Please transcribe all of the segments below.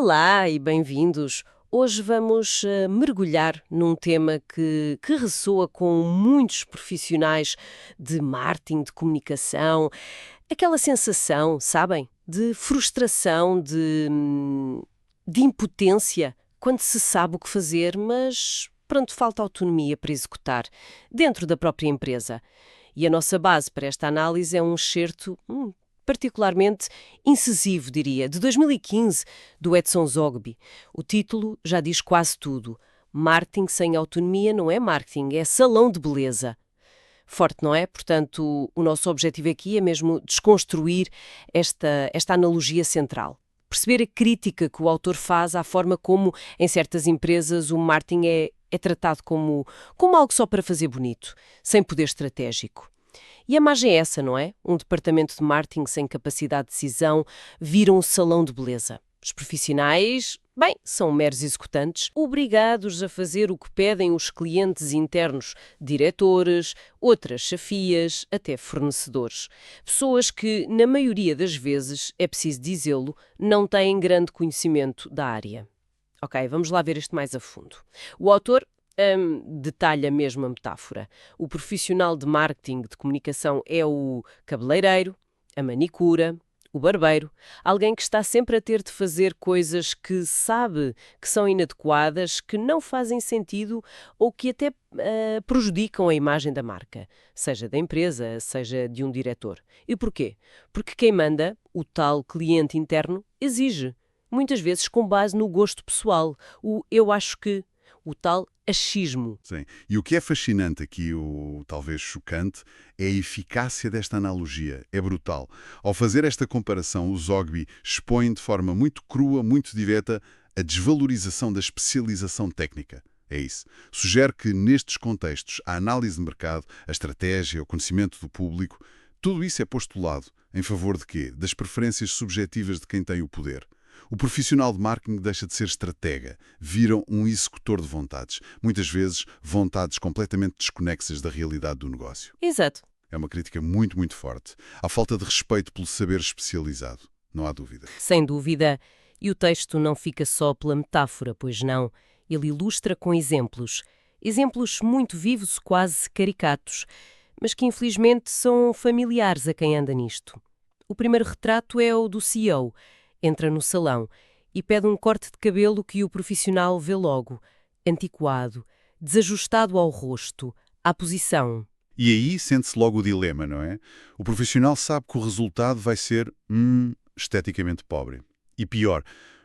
Olá e bem-vindos. Hoje vamos mergulhar num tema que ressoa com muitos profissionais de marketing, de comunicação. Aquela sensação, sabem, de frustração, de impotência, quando se sabe o que fazer, mas pronto, falta autonomia para executar, dentro da própria empresa. E a nossa base para esta análise é um excerto particularmente incisivo, diria, de 2015, do Edson Zogby. O título já diz quase tudo. Marketing sem autonomia não é marketing, é salão de beleza. Forte, não é? Portanto, o nosso objetivo aqui é mesmo desconstruir esta analogia central. Perceber a crítica que o autor faz à forma como, em certas empresas, o marketing é tratado como algo só para fazer bonito, sem poder estratégico. E a imagem é essa, não é? Um departamento de marketing sem capacidade de decisão vira um salão de beleza. Os profissionais, bem, são meros executantes, obrigados a fazer o que pedem os clientes internos, diretores, outras chefias, até fornecedores. Pessoas que, na maioria das vezes, é preciso dizê-lo, não têm grande conhecimento da área. Ok, vamos lá ver isto mais a fundo. O autor detalha mesmo a metáfora. O profissional de marketing de comunicação é o cabeleireiro, a manicura, o barbeiro, alguém que está sempre a ter de fazer coisas que sabe que são inadequadas, que não fazem sentido ou que até prejudicam a imagem da marca, seja da empresa, seja de um diretor. E porquê? Porque quem manda, o tal cliente interno, exige, muitas vezes com base no gosto pessoal, o eu acho que, o tal achismo. Sim. E o que é fascinante aqui, o talvez chocante, é a eficácia desta analogia. É brutal. Ao fazer esta comparação, o Zogby expõe de forma muito crua, muito direta, a desvalorização da especialização técnica. É isso. Sugere que, nestes contextos, a análise de mercado, a estratégia, o conhecimento do público, tudo isso é postulado em favor de quê? Das preferências subjetivas de quem tem o poder. O profissional de marketing deixa de ser estratega, vira um executor de vontades. Muitas vezes, vontades completamente desconexas da realidade do negócio. Exato. É uma crítica muito, muito forte. Há falta de respeito pelo saber especializado. Não há dúvida. Sem dúvida. E o texto não fica só pela metáfora, pois não. Ele ilustra com exemplos. Exemplos muito vivos, quase caricatos, mas que infelizmente são familiares a quem anda nisto. O primeiro retrato é o do CEO. Entra no salão e pede um corte de cabelo que o profissional vê logo, antiquado, desajustado ao rosto, à posição. E aí sente-se logo o dilema, não é? O profissional sabe que o resultado vai ser, esteticamente pobre. E pior,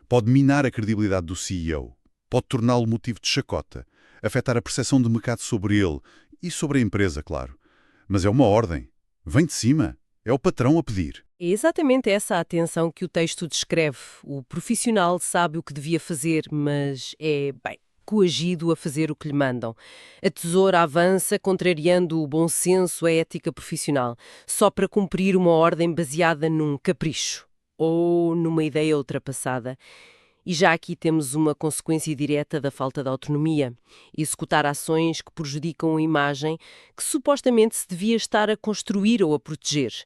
pode minar a credibilidade do CEO, pode torná-lo motivo de chacota, afetar a percepção de mercado sobre ele e sobre a empresa, claro. Mas é uma ordem. Vem de cima. É o patrão a pedir. É exatamente essa a atenção que o texto descreve. O profissional sabe o que devia fazer, mas é, coagido a fazer o que lhe mandam. A tesoura avança contrariando o bom senso, a ética profissional, só para cumprir uma ordem baseada num capricho ou numa ideia ultrapassada. E já aqui temos uma consequência direta da falta de autonomia. Executar ações que prejudicam a imagem que supostamente se devia estar a construir ou a proteger.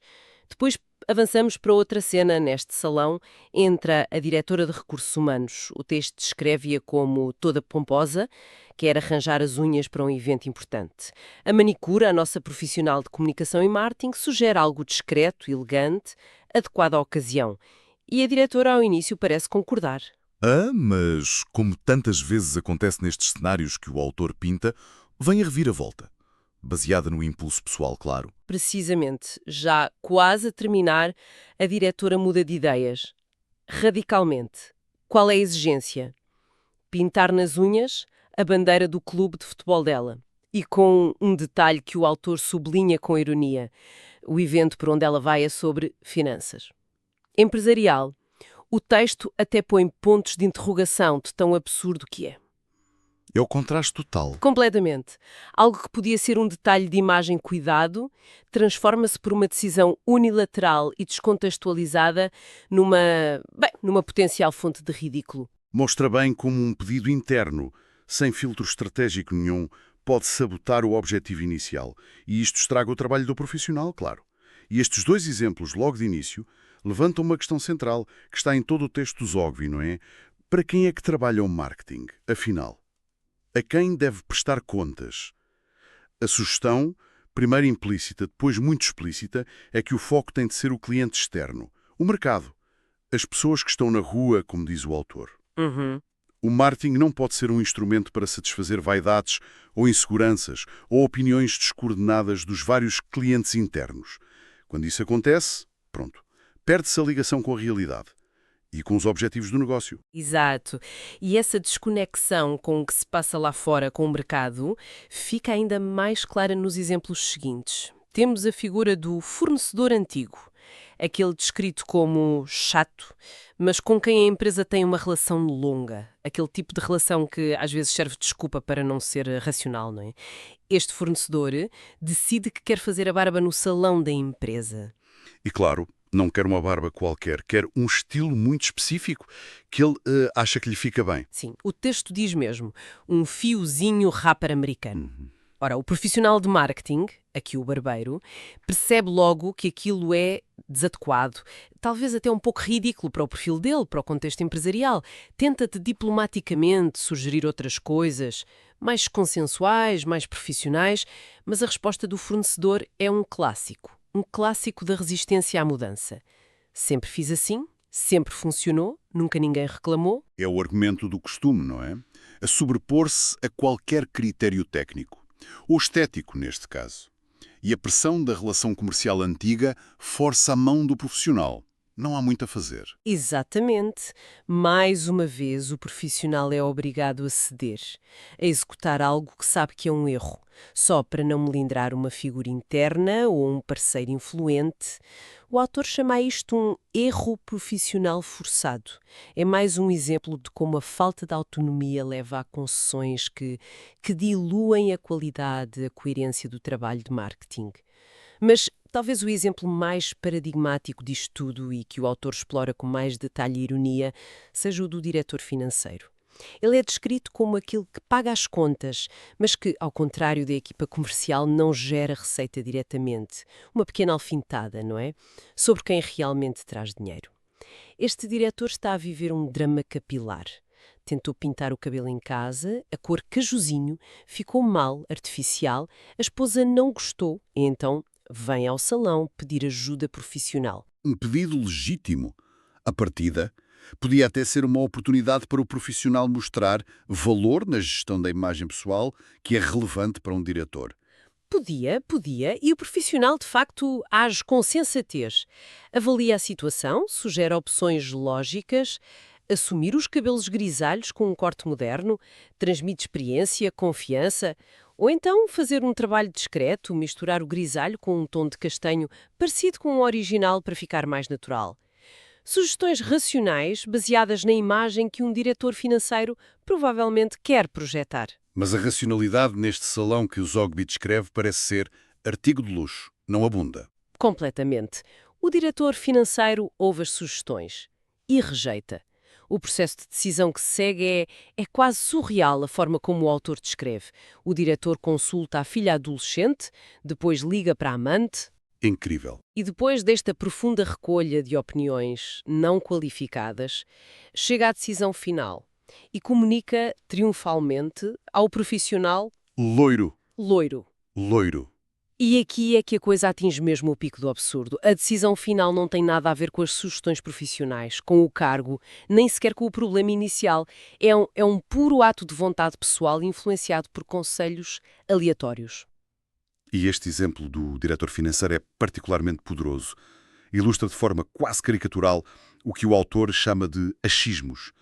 Depois avançamos para outra cena neste salão. Entra a diretora de Recursos Humanos. O texto descreve-a como toda pomposa, quer arranjar as unhas para um evento importante. A manicura, a nossa profissional de comunicação e marketing, sugere algo discreto, elegante, adequado à ocasião. E a diretora ao início parece concordar. Mas, como tantas vezes acontece nestes cenários que o autor pinta, vem a reviravolta. Baseada no impulso pessoal, claro. Precisamente, já quase a terminar, a diretora muda de ideias. Radicalmente. Qual é a exigência? Pintar nas unhas a bandeira do clube de futebol dela. E com um detalhe que o autor sublinha com ironia. O evento por onde ela vai é sobre finanças. Empresarial. O texto até põe pontos de interrogação de tão absurdo que é. É o contraste total. Completamente. Algo que podia ser um detalhe de imagem cuidado, transforma-se por uma decisão unilateral e descontextualizada numa potencial fonte de ridículo. Mostra bem como um pedido interno, sem filtro estratégico nenhum, pode sabotar o objetivo inicial. E isto estraga o trabalho do profissional, claro. E estes dois exemplos, logo de início, levantam uma questão central que está em todo o texto do Zogby, não é? Para quem é que trabalha o marketing, afinal? A quem deve prestar contas? A sugestão, primeiro implícita, depois muito explícita, é que o foco tem de ser o cliente externo, o mercado, as pessoas que estão na rua, como diz o autor. Uhum. O marketing não pode ser um instrumento para satisfazer vaidades ou inseguranças ou opiniões descoordenadas dos vários clientes internos. Quando isso acontece, pronto, perde-se a ligação com a realidade e com os objetivos do negócio. Exato. E essa desconexão com o que se passa lá fora com o mercado fica ainda mais clara nos exemplos seguintes. Temos a figura do fornecedor antigo, aquele descrito como chato, mas com quem a empresa tem uma relação longa. Aquele tipo de relação que às vezes serve de desculpa para não ser racional, não é? Este fornecedor decide que quer fazer a barba no salão da empresa. E claro, não quer uma barba qualquer, quer um estilo muito específico que ele acha que lhe fica bem. Sim, o texto diz mesmo, um fiozinho rapper americano. Ora, o profissional de marketing, aqui o barbeiro, percebe logo que aquilo é desadequado, talvez até um pouco ridículo para o perfil dele, para o contexto empresarial. Tenta-te diplomaticamente sugerir outras coisas, mais consensuais, mais profissionais, mas a resposta do fornecedor é um clássico da resistência à mudança. Sempre fiz assim, sempre funcionou, nunca ninguém reclamou. É o argumento do costume, não é? A sobrepor-se a qualquer critério técnico, ou estético neste caso. E a pressão da relação comercial antiga força a mão do profissional. Não há muito a fazer. Exatamente. Mais uma vez, o profissional é obrigado a ceder, a executar algo que sabe que é um erro, só para não melindrar uma figura interna ou um parceiro influente. O autor chama a isto um erro profissional forçado. É mais um exemplo de como a falta de autonomia leva a concessões que diluem a qualidade, a coerência do trabalho de marketing. Mas talvez o exemplo mais paradigmático disto tudo e que o autor explora com mais detalhe e ironia seja o do diretor financeiro. Ele é descrito como aquele que paga as contas, mas que, ao contrário da equipa comercial, não gera receita diretamente. Uma pequena alfinetada, não é? Sobre quem realmente traz dinheiro. Este diretor está a viver um drama capilar. Tentou pintar o cabelo em casa, a cor cajuzinho ficou mal, artificial, a esposa não gostou e então vem ao salão pedir ajuda profissional. Um pedido legítimo. À partida, podia até ser uma oportunidade para o profissional mostrar valor na gestão da imagem pessoal que é relevante para um diretor. Podia, e o profissional de facto age com sensatez. Avalia a situação, sugere opções lógicas, assumir os cabelos grisalhos com um corte moderno, transmite experiência, confiança, ou então fazer um trabalho discreto, misturar o grisalho com um tom de castanho parecido com o original para ficar mais natural. Sugestões racionais baseadas na imagem que um diretor financeiro provavelmente quer projetar. Mas a racionalidade neste salão que o Zogby descreve parece ser artigo de luxo, não abunda. Completamente. O diretor financeiro ouve as sugestões e rejeita. O processo de decisão que se segue é quase surreal a forma como o autor descreve. O diretor consulta a filha adolescente, depois liga para a amante. Incrível. E depois desta profunda recolha de opiniões não qualificadas, chega à decisão final e comunica triunfalmente ao profissional Loiro. loiro. Loiro. E aqui é que a coisa atinge mesmo o pico do absurdo. A decisão final não tem nada a ver com as sugestões profissionais, com o cargo, nem sequer com o problema inicial. É um puro ato de vontade pessoal influenciado por conselhos aleatórios. E este exemplo do diretor financeiro é particularmente poderoso. Ilustra de forma quase caricatural o que o autor chama de achismos.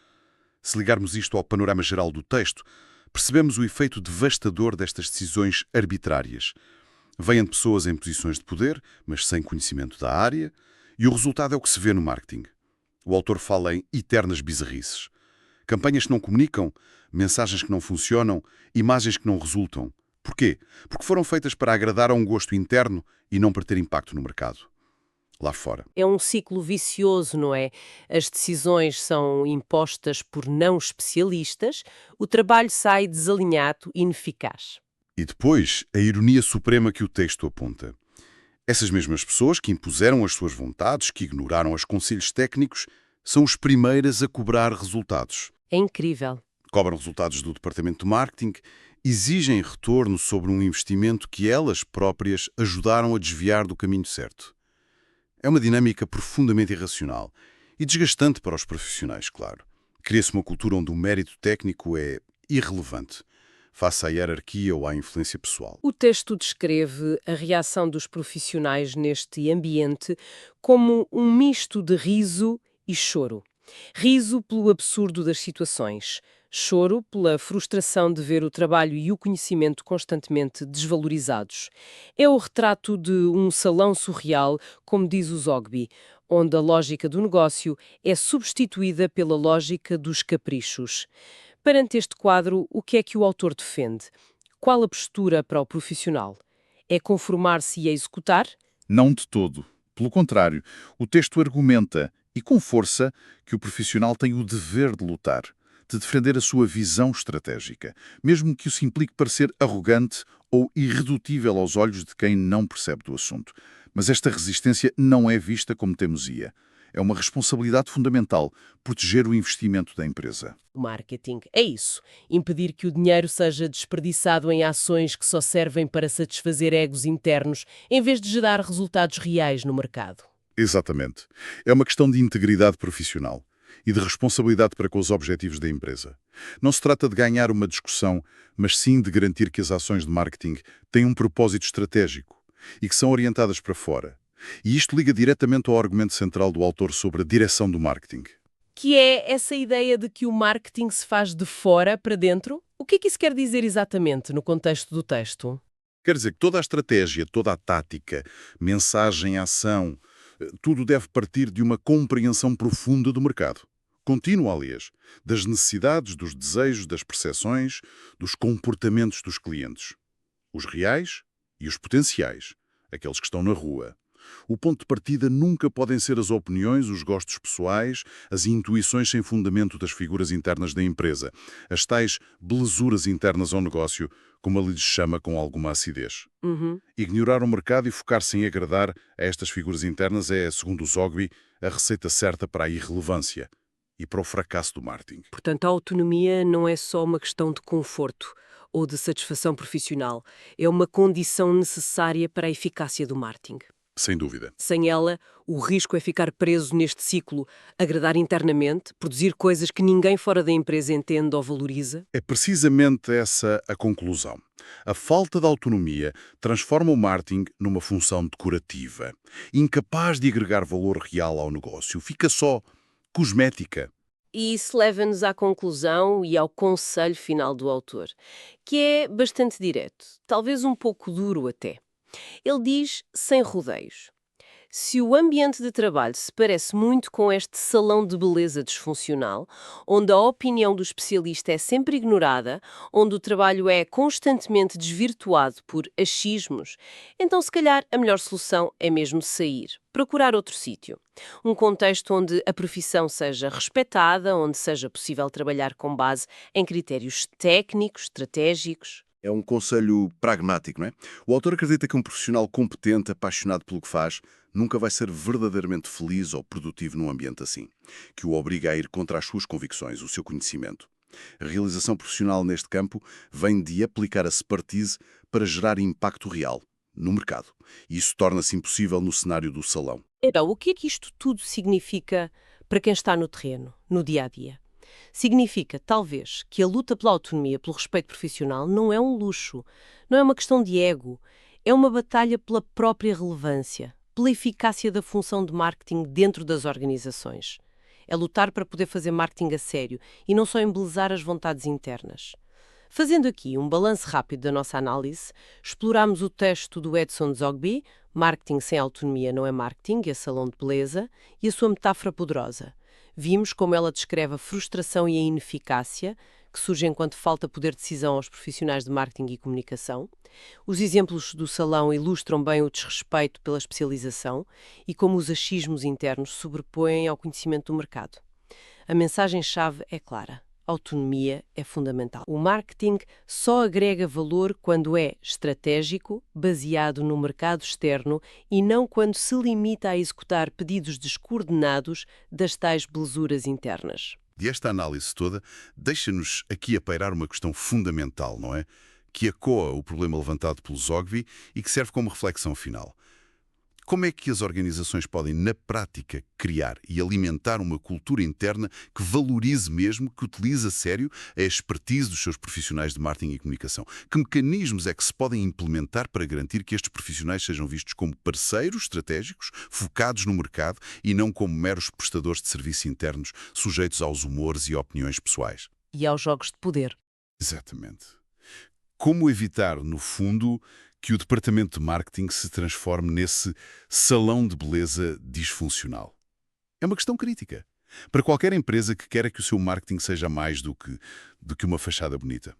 Se ligarmos isto ao panorama geral do texto, percebemos o efeito devastador destas decisões arbitrárias. Vêm de pessoas em posições de poder, mas sem conhecimento da área, e o resultado é o que se vê no marketing. O autor fala em eternas bizarrices. Campanhas que não comunicam, mensagens que não funcionam, imagens que não resultam. Porquê? Porque foram feitas para agradar a um gosto interno e não para ter impacto no mercado. Lá fora. É um ciclo vicioso, não é? As decisões são impostas por não especialistas, o trabalho sai desalinhado e ineficaz. E depois, a ironia suprema que o texto aponta. Essas mesmas pessoas que impuseram as suas vontades, que ignoraram os conselhos técnicos, são os primeiras a cobrar resultados. É incrível. Cobram resultados do departamento de marketing, exigem retorno sobre um investimento que elas próprias ajudaram a desviar do caminho certo. É uma dinâmica profundamente irracional e desgastante para os profissionais, claro. Cria-se uma cultura onde o mérito técnico é irrelevante, face à hierarquia ou à influência pessoal. O texto descreve a reação dos profissionais neste ambiente como um misto de riso e choro. Riso pelo absurdo das situações, choro pela frustração de ver o trabalho e o conhecimento constantemente desvalorizados. É o retrato de um salão surreal, como diz o Zogby, onde a lógica do negócio é substituída pela lógica dos caprichos. Perante este quadro, o que é que o autor defende? Qual a postura para o profissional? É conformar-se e executar? Não de todo. Pelo contrário, o texto argumenta, e com força, que o profissional tem o dever de lutar, de defender a sua visão estratégica, mesmo que isso implique parecer arrogante ou irredutível aos olhos de quem não percebe do assunto. Mas esta resistência não é vista como teimosia. É uma responsabilidade fundamental proteger o investimento da empresa. O marketing é isso. Impedir que o dinheiro seja desperdiçado em ações que só servem para satisfazer egos internos, em vez de gerar resultados reais no mercado. Exatamente. É uma questão de integridade profissional e de responsabilidade para com os objetivos da empresa. Não se trata de ganhar uma discussão, mas sim de garantir que as ações de marketing têm um propósito estratégico e que são orientadas para fora. E isto liga diretamente ao argumento central do autor sobre a direção do marketing. Que é essa ideia de que o marketing se faz de fora para dentro? O que é que isso quer dizer exatamente no contexto do texto? Quer dizer que toda a estratégia, toda a tática, mensagem, ação, tudo deve partir de uma compreensão profunda do mercado. Contínua, aliás, das necessidades, dos desejos, das percepções, dos comportamentos dos clientes. Os reais e os potenciais, aqueles que estão na rua. O ponto de partida nunca podem ser as opiniões, os gostos pessoais, as intuições sem fundamento das figuras internas da empresa, as tais belezuras internas ao negócio, como ele lhes chama com alguma acidez. Ignorar o mercado e focar-se em agradar a estas figuras internas é, segundo o Zogby, a receita certa para a irrelevância e para o fracasso do marketing. Portanto, a autonomia não é só uma questão de conforto ou de satisfação profissional. É uma condição necessária para a eficácia do marketing. Sem dúvida. Sem ela, o risco é ficar preso neste ciclo, agradar internamente, produzir coisas que ninguém fora da empresa entende ou valoriza. É precisamente essa a conclusão. A falta de autonomia transforma o marketing numa função decorativa, incapaz de agregar valor real ao negócio. Fica só cosmética. E isso leva-nos à conclusão e ao conselho final do autor, que é bastante direto, talvez um pouco duro até. Ele diz, sem rodeios: se o ambiente de trabalho se parece muito com este salão de beleza disfuncional, onde a opinião do especialista é sempre ignorada, onde o trabalho é constantemente desvirtuado por achismos, então se calhar a melhor solução é mesmo sair, procurar outro sítio. Um contexto onde a profissão seja respeitada, onde seja possível trabalhar com base em critérios técnicos, estratégicos. É um conselho pragmático, não é? O autor acredita que um profissional competente, apaixonado pelo que faz, nunca vai ser verdadeiramente feliz ou produtivo num ambiente assim, que o obriga a ir contra as suas convicções, o seu conhecimento. A realização profissional neste campo vem de aplicar a expertise para gerar impacto real no mercado. E isso torna-se impossível no cenário do salão. Então, o que é que isto tudo significa para quem está no terreno, no dia-a-dia? Significa, talvez, que a luta pela autonomia, pelo respeito profissional, não é um luxo, não é uma questão de ego, é uma batalha pela própria relevância, pela eficácia da função de marketing dentro das organizações. É lutar para poder fazer marketing a sério e não só embelezar as vontades internas. Fazendo aqui um balanço rápido da nossa análise, exploramos o texto do Edson Zogby, Marketing sem autonomia não é marketing, é salão de beleza, e a sua metáfora poderosa. Vimos como ela descreve a frustração e a ineficácia, que surge enquanto falta poder de decisão aos profissionais de marketing e comunicação. Os exemplos do salão ilustram bem o desrespeito pela especialização e como os achismos internos se sobrepõem ao conhecimento do mercado. A mensagem-chave é clara. Autonomia é fundamental. O marketing só agrega valor quando é estratégico, baseado no mercado externo e não quando se limita a executar pedidos descoordenados das tais belezuras internas. E esta análise toda deixa-nos aqui a pairar uma questão fundamental, não é? Que ecoa o problema levantado pelo Zogby e que serve como reflexão final. Como é que as organizações podem, na prática, criar e alimentar uma cultura interna que valorize mesmo, que utilize a sério a expertise dos seus profissionais de marketing e comunicação? Que mecanismos é que se podem implementar para garantir que estes profissionais sejam vistos como parceiros estratégicos, focados no mercado e não como meros prestadores de serviços internos, sujeitos aos humores e opiniões pessoais? E aos jogos de poder. Exatamente. Como evitar, no fundo, que o departamento de marketing se transforme nesse salão de beleza disfuncional? É uma questão crítica para qualquer empresa que queira que o seu marketing seja mais do que uma fachada bonita.